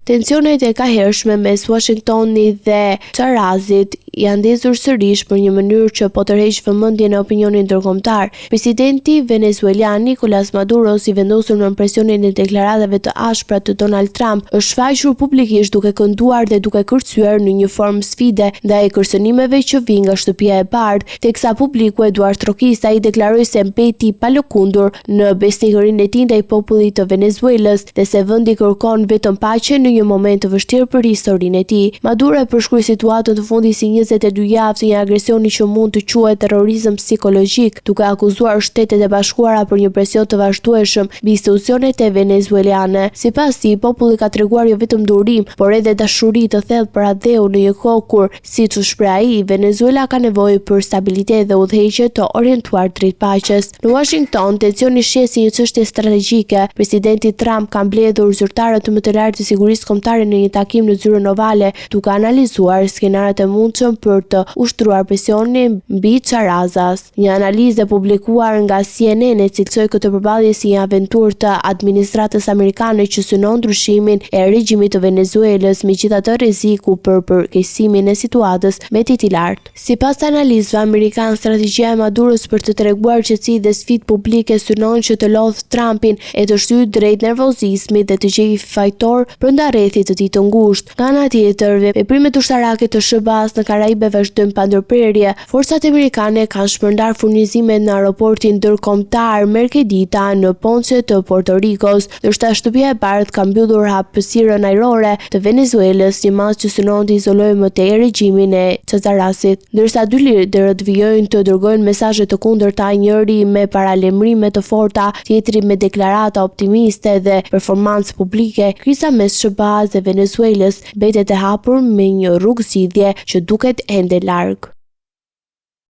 Tensionet e kahershme mes Washingtonit dhe Çarazit janë ndezur sërish për një mënyrë që po tërheq vëmendjen e opinionit ndërkombëtar. Presidenti venezuelan Nicolas Maduro, si vendosur në presionin e deklaratave të ashpra të Donald Trump, është shfaqur publikisht duke kënduar dhe duke kërcyer në një formë sfide ndaj kërcënimeve që vijnë nga shtëpia e bardhë, teksa publiku Eduard Trokista i deklaroi se mbeti pa lëkundur në besnikërinë e tij ndaj popullit të Venezuelës dhe se vendi kërkon vetëm paqe në një moment të vështirë për historinë e tij. Maduro e përshkroi situatën të fundit si 22 javë të një agresioni që mund të quhet terrorizëm psikologjik, duke akuzuar Shtetet e Bashkuara për një presion të vazhdueshëm mbi institucionet e venezuelane. Sipas tij, populli ka treguar jo vetëm durim, por edhe dashuri të thellë për atë në një kohë kur, siç u shpreh ai, Venezuela ka nevojë për stabilitet dhe udhëheqje të orientuar drejt paqes. Në Washington, tensioni shihet si një çështje strategjike. Presidenti Trump ka mbledhur zyrtarët më të lartë të sigurisë kombëtare në një takim në zyrën ovale, duke analizuar skenaret e mundshëm për të ushtruar presionin mbi Çarazas. Një analizë e publikuar nga CNN e cilësoi këtë përballje si një aventurë të administratës amerikane që synon ndryshimin e regjimit të Venezuelës, megjithatë rreziku për përkeqësimin e situatës mbetet i lartë. Sipas analizëve amerikan, strategjia e Maduros për të treguar qetësi dhe sfidë publike synon që të lodh Trumpin e të shtyjë drejt nervozizmit dhe të gjejë fajtor brenda rrethit të tij të ngushtë. Nga ana tjetër, veprimet ushtarake të SBA-s në Karaibe vazhdojnë pa ndërprerje. Forcat amerikane kanë shpërndar furnizimet në aeroportin ndërkombëtar Mercedita në Ponce të Puerto Ricos, ndërsa shtëpia e bardhë ka mbyllur hapësirën ajrore të Venezuelës, një masë që synon të izolojë më tej regjimin e Çarasit. Ndërsa dy liderët vijojnë të dërgojnë mesazhe të kundërta, njëri me paralemrime të forta, tjetri me deklarata optimiste dhe performancë publike, kriza mes SBA-s dhe Venezuelës mbetet e hapur me një rrugëzidhje që duket ende larg.